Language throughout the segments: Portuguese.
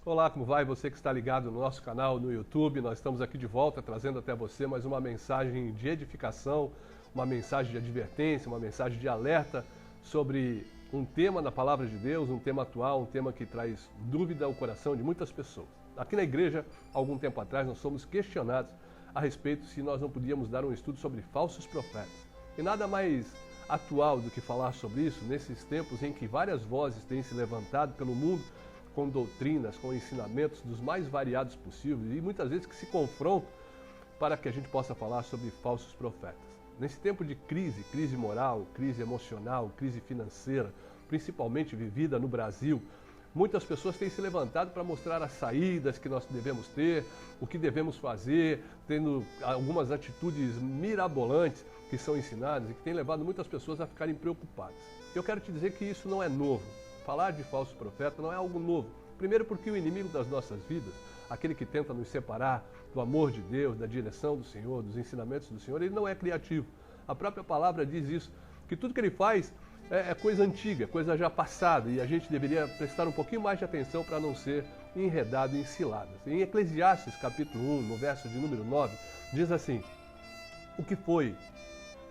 Olá, como vai? Você que está ligado no nosso canal no YouTube, nós estamos aqui de volta trazendo até você mais uma mensagem de edificação, uma mensagem de advertência, uma mensagem de alerta sobre um tema da Palavra de Deus, um tema atual, um tema que traz dúvida ao coração de muitas pessoas. Aqui na igreja, algum tempo atrás, nós fomos questionados a respeito se nós não podíamos dar um estudo sobre falsos profetas. E nada mais atual do que falar sobre isso nesses tempos em que várias vozes têm se levantado pelo mundo com doutrinas, com ensinamentos dos mais variados possíveis e muitas vezes que se confrontam para que a gente possa falar sobre falsos profetas. Nesse tempo de crise moral, crise emocional, crise financeira, principalmente vivida no Brasil, muitas pessoas têm se levantado para mostrar as saídas que nós devemos ter, o que devemos fazer, tendo algumas atitudes mirabolantes que são ensinadas e que têm levado muitas pessoas a ficarem preocupadas. Eu quero te dizer que isso não é novo. Falar de falso profeta não é algo novo. Primeiro porque o inimigo das nossas vidas, aquele que tenta nos separar do amor de Deus, da direção do Senhor, dos ensinamentos do Senhor, ele não é criativo. A própria palavra diz isso, que tudo que ele faz é coisa antiga, coisa já passada, e a gente deveria prestar um pouquinho mais de atenção para não ser enredado em ciladas. Em Eclesiastes capítulo 1, no verso de número 9, diz assim: o que foi,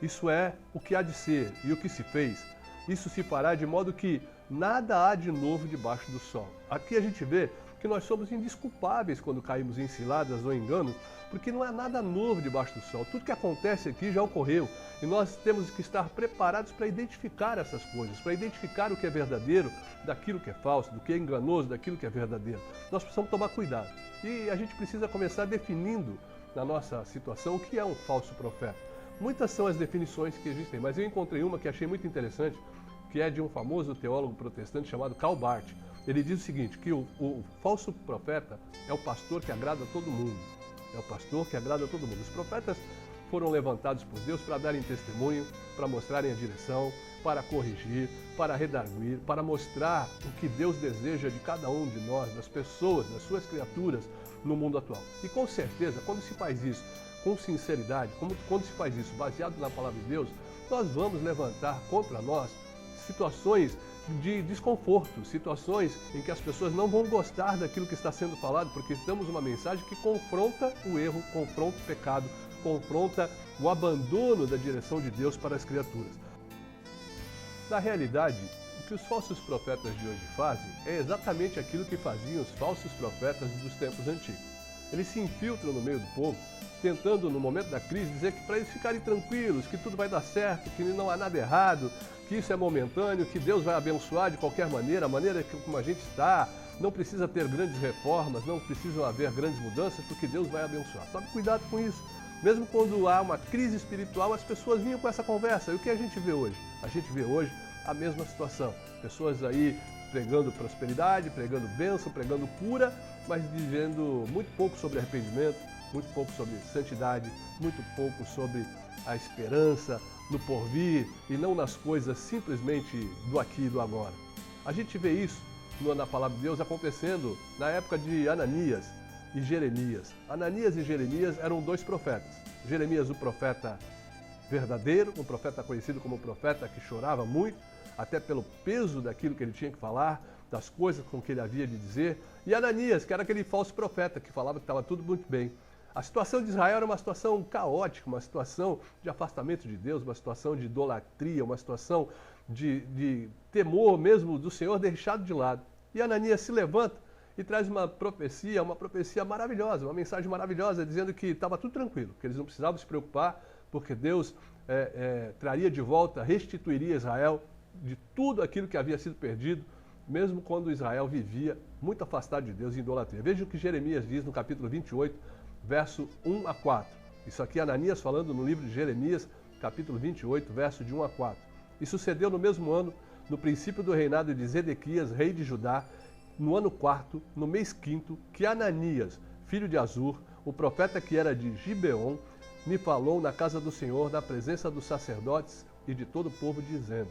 isso é o que há de ser, e o que se fez, isso se fará de modo que nada há de novo debaixo do sol. Aqui a gente vê que nós somos indesculpáveis quando caímos em ciladas ou enganos, porque não há nada novo debaixo do sol. Tudo que acontece aqui já ocorreu e nós temos que estar preparados para identificar essas coisas, para identificar o que é verdadeiro daquilo que é falso, do que é enganoso daquilo que é verdadeiro. Nós precisamos tomar cuidado e a gente precisa começar definindo na nossa situação o que é um falso profeta. Muitas são as definições que existem, mas eu encontrei uma que achei muito interessante, que é de um famoso teólogo protestante chamado Karl Barth. Ele diz o seguinte, que o falso profeta é o pastor que agrada a todo mundo. É o pastor que agrada a todo mundo. Os profetas foram levantados por Deus para darem testemunho, para mostrarem a direção, para corrigir, para redarguir, para mostrar o que Deus deseja de cada um de nós, das pessoas, das suas criaturas no mundo atual. E com certeza, quando se faz isso com sinceridade, quando se faz isso baseado na palavra de Deus, nós vamos levantar contra nós situações de desconforto, situações em que as pessoas não vão gostar daquilo que está sendo falado, porque estamos uma mensagem que confronta o erro, confronta o pecado, confronta o abandono da direção de Deus para as criaturas. Na realidade, o que os falsos profetas de hoje fazem é exatamente aquilo que faziam os falsos profetas dos tempos antigos. Eles se infiltram no meio do povo, tentando no momento da crise dizer que para eles ficarem tranquilos, que tudo vai dar certo, que não há nada errado, que isso é momentâneo, que Deus vai abençoar de qualquer maneira, a maneira como a gente está, não precisa ter grandes reformas, não precisam haver grandes mudanças, porque Deus vai abençoar. Tome cuidado com isso. Mesmo quando há uma crise espiritual, as pessoas vinham com essa conversa. E o que a gente vê hoje? A gente vê hoje a mesma situação. Pessoas aí pregando prosperidade, pregando bênção, pregando cura, mas dizendo muito pouco sobre arrependimento, muito pouco sobre santidade, muito pouco sobre a esperança no porvir e não nas coisas simplesmente do aqui e do agora. A gente vê isso na palavra de Deus acontecendo na época de Ananias e Jeremias. Ananias e Jeremias eram dois profetas. Jeremias, o profeta verdadeiro, um profeta conhecido como profeta que chorava muito, até pelo peso daquilo que ele tinha que falar, das coisas com que ele havia de dizer, e Ananias, que era aquele falso profeta que falava que estava tudo muito bem. A situação de Israel era uma situação caótica, uma situação de afastamento de Deus, uma situação de idolatria, uma situação de temor mesmo do Senhor deixado de lado. E Ananias se levanta e traz uma profecia maravilhosa, uma mensagem maravilhosa, dizendo que estava tudo tranquilo, que eles não precisavam se preocupar, porque Deus traria de volta, restituiria Israel de tudo aquilo que havia sido perdido, mesmo quando Israel vivia muito afastado de Deus em idolatria. Veja o que Jeremias diz no capítulo 28, verso 1 a 4. Isso aqui é Ananias falando no livro de Jeremias, capítulo 28, verso de 1 a 4. E sucedeu no mesmo ano, no princípio do reinado de Zedequias, rei de Judá, no ano 4º, no mês 5º, que Ananias, filho de Azur, o profeta que era de Gibeon, me falou na casa do Senhor, na presença dos sacerdotes e de todo o povo, dizendo: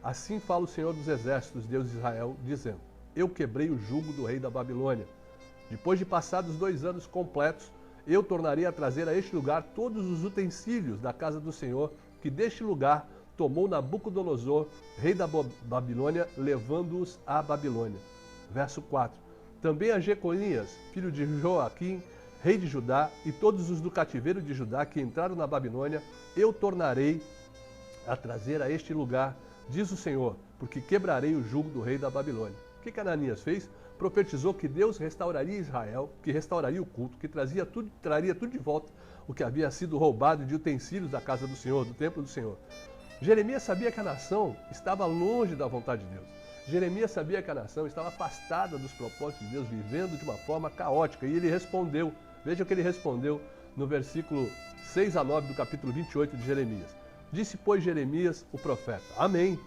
assim fala o Senhor dos exércitos, Deus de Israel, dizendo: eu quebrei o jugo do rei da Babilônia. Depois de passados 2 anos completos, eu tornarei a trazer a este lugar todos os utensílios da casa do Senhor, que deste lugar tomou Nabucodonosor, rei da Babilônia, levando-os à Babilônia. Verso 4. Também a Jeconias, filho de Joaquim, rei de Judá, e todos os do cativeiro de Judá que entraram na Babilônia, eu tornarei a trazer a este lugar, diz o Senhor, porque quebrarei o jugo do rei da Babilônia. O que Ananias fez? Profetizou que Deus restauraria Israel, que restauraria o culto, que traria tudo de volta o que havia sido roubado de utensílios da casa do Senhor, do templo do Senhor. Jeremias sabia que a nação estava longe da vontade de Deus. Jeremias sabia que a nação estava afastada dos propósitos de Deus, vivendo de uma forma caótica. E ele respondeu, veja o que ele respondeu no versículo 6 a 9 do capítulo 28 de Jeremias. Disse, pois, Jeremias, o profeta, Amém.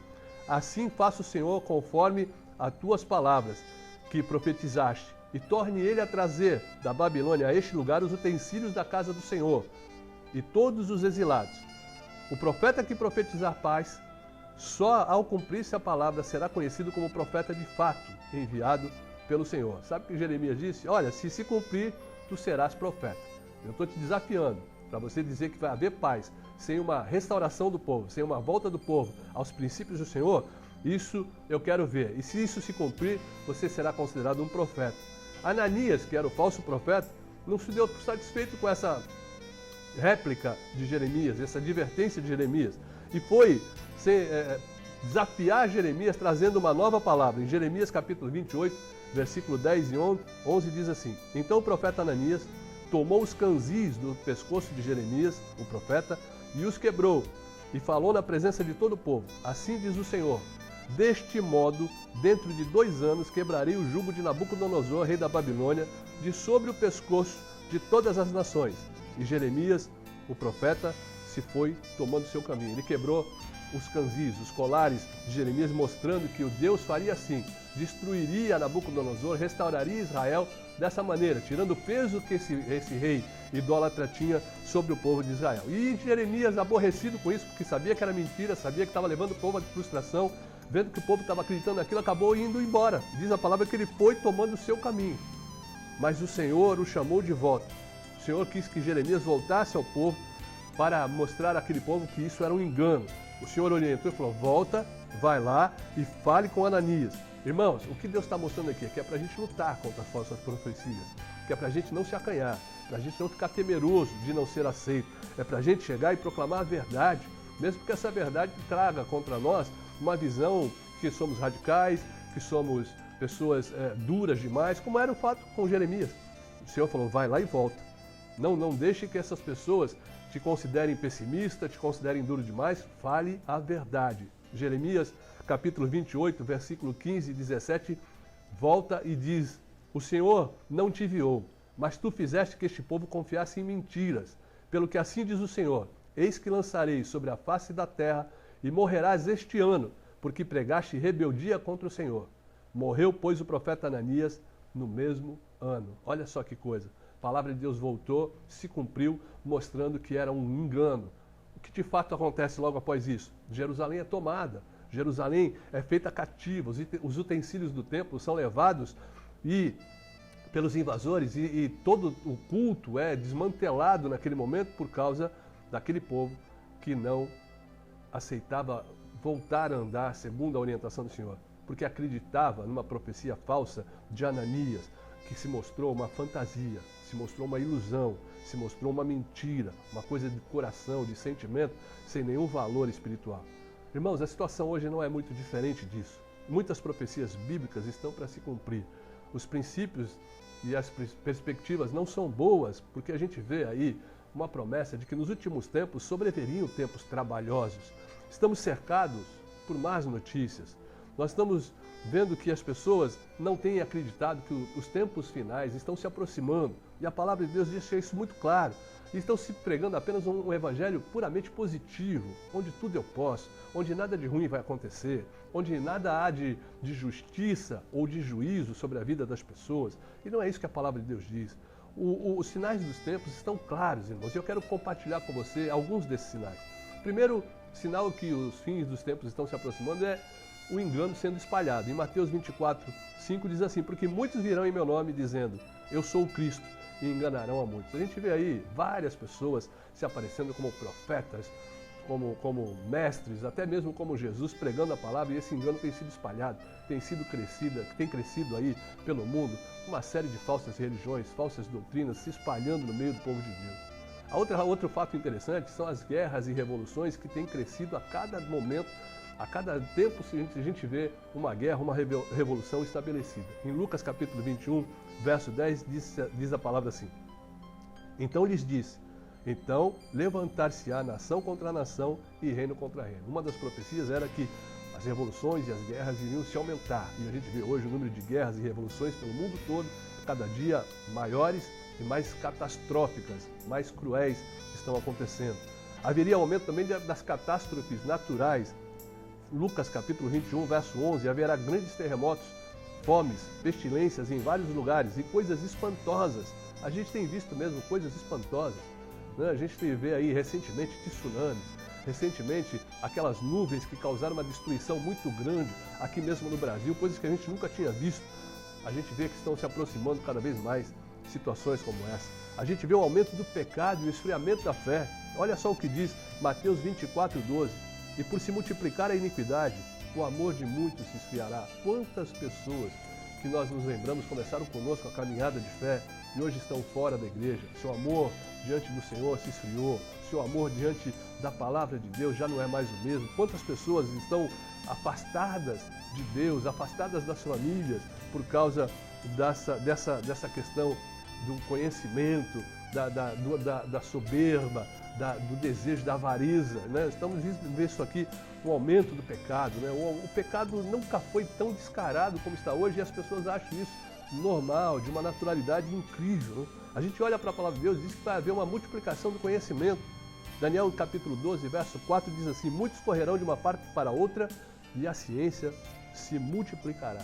Assim faça o Senhor conforme as tuas palavras que profetizaste, e torne ele a trazer da Babilônia a este lugar os utensílios da casa do Senhor e todos os exilados. O profeta que profetizar paz, só ao cumprir-se a palavra será conhecido como profeta de fato, enviado pelo Senhor. Sabe o que Jeremias disse? Olha, se cumprir, tu serás profeta. Eu estou te desafiando para você dizer que vai haver paz sem uma restauração do povo, sem uma volta do povo aos princípios do Senhor. Isso eu quero ver. E se isso se cumprir, você será considerado um profeta. Ananias, que era o falso profeta, não se deu satisfeito com essa réplica de Jeremias, essa advertência de Jeremias, e foi desafiar Jeremias trazendo uma nova palavra. Em Jeremias capítulo 28, versículo 10 e 11 diz assim, então o profeta Ananias tomou os canzis do pescoço de Jeremias, o profeta, e os quebrou, e falou na presença de todo o povo, assim diz o Senhor, deste modo, dentro de 2 anos, quebrarei o jugo de Nabucodonosor, rei da Babilônia, de sobre o pescoço de todas as nações. E Jeremias, o profeta, se foi tomando seu caminho. Ele quebrou os canzis, os colares de Jeremias, mostrando que o Deus faria assim, destruiria Nabucodonosor, restauraria Israel dessa maneira, tirando o peso que esse rei idólatra tinha sobre o povo de Israel. E Jeremias, aborrecido com isso, porque sabia que era mentira, sabia que estava levando o povo à frustração, vendo que o povo estava acreditando naquilo, acabou indo embora. Diz a palavra que ele foi tomando o seu caminho. Mas o Senhor o chamou de volta. O Senhor quis que Jeremias voltasse ao povo para mostrar àquele povo que isso era um engano. O Senhor orientou e falou, volta, vai lá e fale com Ananias. Irmãos, o que Deus está mostrando aqui é que é para a gente lutar contra as falsas profecias, que é para a gente não se acanhar, para a gente não ficar temeroso de não ser aceito, é para a gente chegar e proclamar a verdade, mesmo que essa verdade traga contra nós uma visão que somos radicais, que somos pessoas duras demais, como era o fato com Jeremias. O Senhor falou, vai lá e volta. Não deixe que essas pessoas te considerem pessimista, te considerem duro demais, fale a verdade. Jeremias, capítulo 28, versículo 15 e 17, volta e diz, o Senhor não te enviou, mas tu fizeste que este povo confiasse em mentiras. Pelo que assim diz o Senhor, eis que lançarei sobre a face da terra e morrerás este ano, porque pregaste rebeldia contra o Senhor. Morreu, pois, o profeta Ananias no mesmo ano. Olha só que coisa. A palavra de Deus voltou, se cumpriu, mostrando que era um engano. O que de fato acontece logo após isso? Jerusalém é tomada. Jerusalém é feita cativa. Os utensílios do templo são levados pelos invasores e todo o culto é desmantelado naquele momento por causa daquele povo que não aceitava voltar a andar segundo a orientação do Senhor, porque acreditava numa profecia falsa de Ananias, que se mostrou uma fantasia, se mostrou uma ilusão, se mostrou uma mentira, uma coisa de coração, de sentimento, sem nenhum valor espiritual. Irmãos, a situação hoje não é muito diferente disso. Muitas profecias bíblicas estão para se cumprir. Os princípios e as perspectivas não são boas, porque a gente vê aí uma promessa de que nos últimos tempos sobreviriam tempos trabalhosos. Estamos cercados por más notícias. Nós estamos vendo que as pessoas não têm acreditado que os tempos finais estão se aproximando. E a palavra de Deus deixa isso muito claro. E estão se pregando apenas um evangelho puramente positivo, onde tudo eu posso, onde nada de ruim vai acontecer, onde nada há de justiça ou de juízo sobre a vida das pessoas. E não é isso que a palavra de Deus diz. Os sinais dos tempos estão claros, irmãos, e eu quero compartilhar com você alguns desses sinais. Primeiro sinal que os fins dos tempos estão se aproximando é o engano sendo espalhado. Em Mateus 24, 5 diz assim, porque muitos virão em meu nome dizendo, eu sou o Cristo, e enganarão a muitos. A gente vê aí várias pessoas se aparecendo como profetas, como mestres, até mesmo como Jesus pregando a palavra, e esse engano tem sido espalhado, tem crescido aí pelo mundo, uma série de falsas religiões, falsas doutrinas se espalhando no meio do povo de Deus. Outro fato interessante são as guerras e revoluções que têm crescido a cada momento, a cada tempo a gente vê uma guerra, uma revolução estabelecida. Em Lucas capítulo 21, verso 10, diz a palavra assim: então lhes disse, então levantar-se-á nação contra nação e reino contra reino. Uma das profecias era que as revoluções e as guerras iriam se aumentar. E a gente vê hoje o número de guerras e revoluções pelo mundo todo, cada dia maiores e mais catastróficas, mais cruéis estão acontecendo. Haveria aumento também das catástrofes naturais. Lucas capítulo 21, verso 11, haverá grandes terremotos, fomes, pestilências em vários lugares e coisas espantosas. A gente tem visto mesmo coisas espantosas. A gente vê aí recentemente tsunamis, recentemente aquelas nuvens que causaram uma destruição muito grande aqui mesmo no Brasil, coisas que a gente nunca tinha visto. A gente vê que estão se aproximando cada vez mais situações como essa. A gente vê o aumento do pecado e o esfriamento da fé. Olha só o que diz Mateus 24, 12. E por se multiplicar a iniquidade, o amor de muitos se esfriará. Quantas pessoas que nós nos lembramos começaram conosco a caminhada de fé e hoje estão fora da igreja. Seu amor diante do Senhor se esfriou, seu amor diante da palavra de Deus já não é mais o mesmo. Quantas pessoas estão afastadas de Deus, afastadas das famílias por causa dessa questão do conhecimento, da soberba, do desejo, da avareza, né? Estamos vendo isso aqui, o aumento do pecado, né? O pecado nunca foi tão descarado como está hoje e as pessoas acham isso normal, de uma naturalidade incrível, né? A gente olha para a palavra de Deus e diz que vai haver uma multiplicação do conhecimento. Daniel capítulo 12, verso 4 diz assim: muitos correrão de uma parte para outra e a ciência se multiplicará.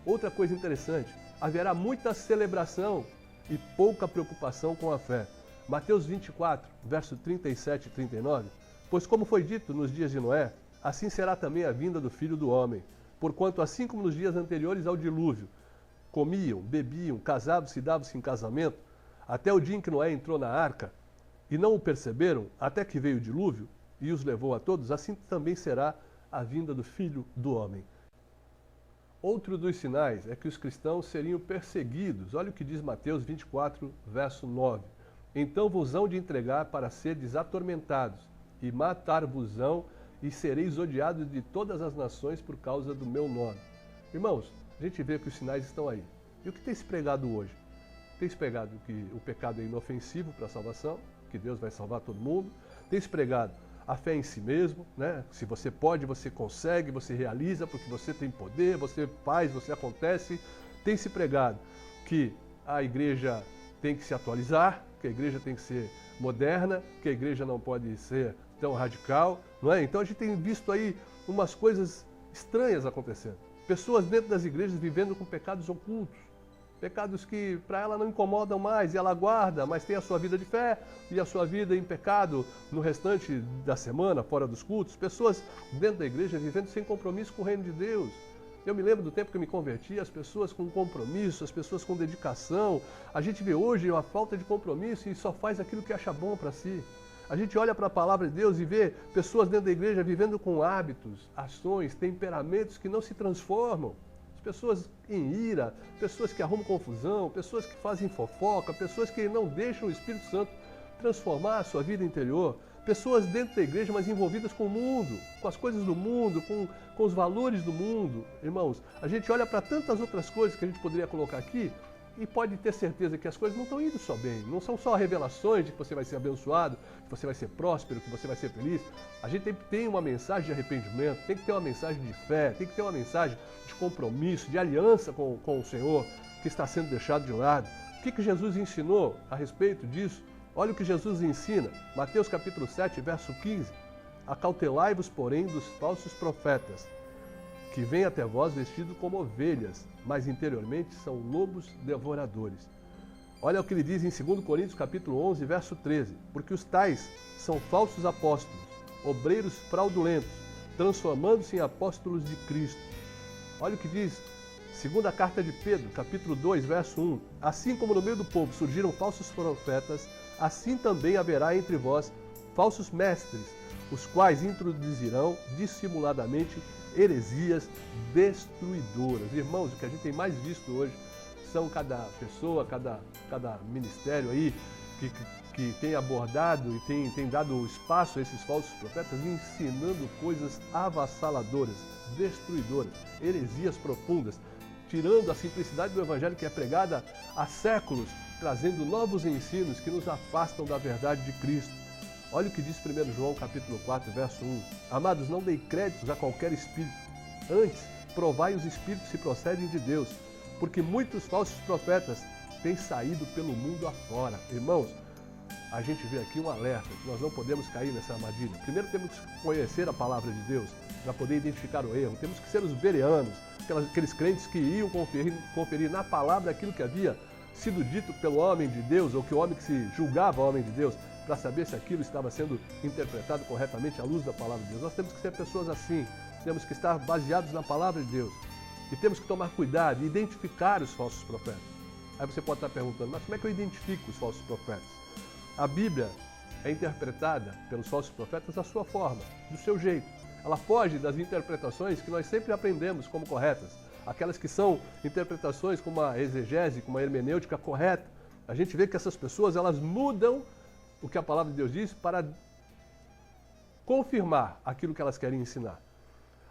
Outra coisa interessante, haverá muita celebração e pouca preocupação com a fé. Mateus 24, verso 37 e 39, pois como foi dito nos dias de Noé, assim será também a vinda do Filho do Homem. Porquanto assim como nos dias anteriores ao dilúvio, comiam, bebiam, casavam-se e davam-se em casamento, até o dia em que Noé entrou na arca, e não o perceberam, até que veio o dilúvio e os levou a todos, assim também será a vinda do Filho do Homem. Outro dos sinais é que os cristãos seriam perseguidos. Olha o que diz Mateus 24, verso 9. Então vos hão de entregar para seres atormentados, e matar-vos-ão, e sereis odiados de todas as nações por causa do meu nome. Irmãos, a gente vê que os sinais estão aí. E o que tem se pregado hoje? Tem se pregado que o pecado é inofensivo para a salvação, que Deus vai salvar todo mundo. Tem se pregado a fé em si mesmo, né? Se você pode, você consegue, você realiza, porque você tem poder, você faz, você acontece. Tem se pregado que a igreja tem que se atualizar, que a igreja tem que ser moderna, que a igreja não pode ser tão radical, não é? Então a gente tem visto aí umas coisas estranhas acontecendo. Pessoas dentro das igrejas vivendo com pecados ocultos, pecados que para ela não incomodam mais e ela guarda, mas tem a sua vida de fé e a sua vida em pecado no restante da semana, fora dos cultos. Pessoas dentro da igreja vivendo sem compromisso com o reino de Deus. Eu me lembro do tempo que eu me converti, as pessoas com compromisso, as pessoas com dedicação. A gente vê hoje uma falta de compromisso e só faz aquilo que acha bom para si. A gente olha para a palavra de Deus e vê pessoas dentro da igreja vivendo com hábitos, ações, temperamentos que não se transformam. Pessoas em ira, pessoas que arrumam confusão, pessoas que fazem fofoca, pessoas que não deixam o Espírito Santo transformar a sua vida interior. Pessoas dentro da igreja, mas envolvidas com o mundo, com as coisas do mundo, com os valores do mundo. Irmãos, a gente olha para tantas outras coisas que a gente poderia colocar aqui e pode ter certeza que as coisas não estão indo só bem. Não são só revelações de que você vai ser abençoado, que você vai ser próspero, que você vai ser feliz. A gente tem uma mensagem de arrependimento, tem que ter uma mensagem de fé, tem que ter uma mensagem de compromisso, de aliança com o Senhor, que está sendo deixado de lado. O que Jesus ensinou a respeito disso? Olha o que Jesus ensina, Mateus capítulo 7, verso 15. Acautelai-vos, porém, dos falsos profetas, que vêm até vós vestidos como ovelhas, mas interiormente são lobos devoradores. Olha o que ele diz em 2 Coríntios capítulo 11, verso 13. Porque os tais são falsos apóstolos, obreiros fraudulentos, transformando-se em apóstolos de Cristo. Olha o que diz, segunda carta de Pedro, capítulo 2, verso 1. Assim como no meio do povo surgiram falsos profetas, assim também haverá entre vós falsos mestres, os quais introduzirão dissimuladamente heresias destruidoras. Irmãos, o que a gente tem mais visto hoje são cada pessoa, cada ministério aí que tem abordado e tem dado espaço a esses falsos profetas, ensinando coisas avassaladoras, destruidoras, heresias profundas, tirando a simplicidade do evangelho que é pregada há séculos, trazendo novos ensinos que nos afastam da verdade de Cristo. Olha o que diz 1 João capítulo 4, verso 1. Amados, não dei créditos a qualquer espírito. Antes, provai os espíritos se procedem de Deus, porque muitos falsos profetas têm saído pelo mundo afora. Irmãos, a gente vê aqui um alerta, que nós não podemos cair nessa armadilha. Primeiro temos que conhecer a palavra de Deus, para poder identificar o erro. Temos que ser os bereanos, aqueles crentes que iam conferir na palavra aquilo que havia sido dito pelo homem de Deus, ou que o homem que se julgava homem de Deus, para saber se aquilo estava sendo interpretado corretamente à luz da palavra de Deus. Nós temos que ser pessoas assim, temos que estar baseados na palavra de Deus. E temos que tomar cuidado e identificar os falsos profetas. Aí você pode estar perguntando, mas como é que eu identifico os falsos profetas? A Bíblia é interpretada pelos falsos profetas da sua forma, do seu jeito. Ela foge das interpretações que nós sempre aprendemos como corretas. Aquelas que são interpretações com uma exegese, com uma hermenêutica correta. A gente vê que essas pessoas, elas mudam o que a palavra de Deus diz para confirmar aquilo que elas querem ensinar.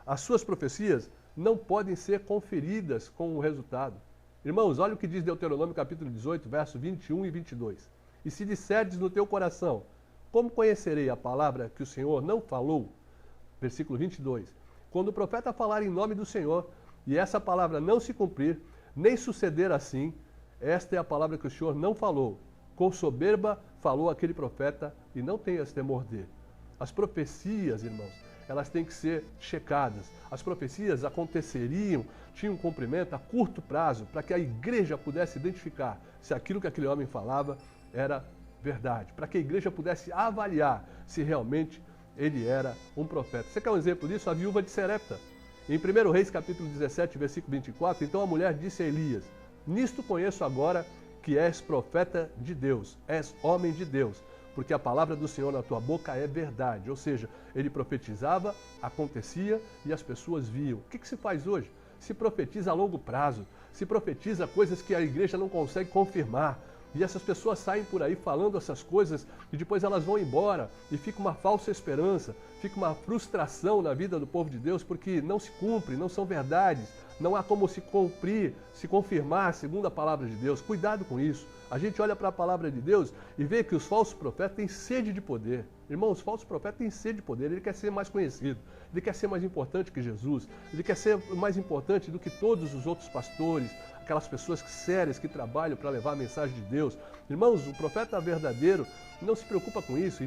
As suas profecias não podem ser conferidas com o resultado. Irmãos, olha o que diz Deuteronômio capítulo 18, verso 21 e 22. E se disserdes no teu coração, como conhecerei a palavra que o Senhor não falou? Versículo 22. Quando o profeta falar em nome do Senhor, e essa palavra não se cumprir, nem suceder assim, esta é a palavra que o Senhor não falou. Com soberba falou aquele profeta, e não tenhas temor dele. As profecias, irmãos, elas têm que ser checadas. As profecias aconteceriam, tinham cumprimento a curto prazo, para que a igreja pudesse identificar se aquilo que aquele homem falava era verdade, para que a igreja pudesse avaliar se realmente ele era um profeta. Você quer um exemplo disso? A viúva de Serepta. Em 1 Reis capítulo 17, versículo 24, então a mulher disse a Elias, nisto conheço agora que és profeta de Deus, és homem de Deus, porque a palavra do Senhor na tua boca é verdade. Ou seja, ele profetizava, acontecia e as pessoas viam. O que se faz hoje? Se profetiza a longo prazo, se profetiza coisas que a igreja não consegue confirmar. E essas pessoas saem por aí falando essas coisas e depois elas vão embora e fica uma falsa esperança, fica uma frustração na vida do povo de Deus porque não se cumpre, não são verdades, não há como se cumprir, se confirmar segundo a palavra de Deus. Cuidado com isso. A gente olha para a palavra de Deus e vê que os falsos profetas têm sede de poder. Irmãos, os falsos profetas têm sede de poder, ele quer ser mais conhecido, ele quer ser mais importante que Jesus, ele quer ser mais importante do que todos os outros pastores, aquelas pessoas sérias que trabalham para levar a mensagem de Deus. Irmãos, o profeta verdadeiro não se preocupa com isso.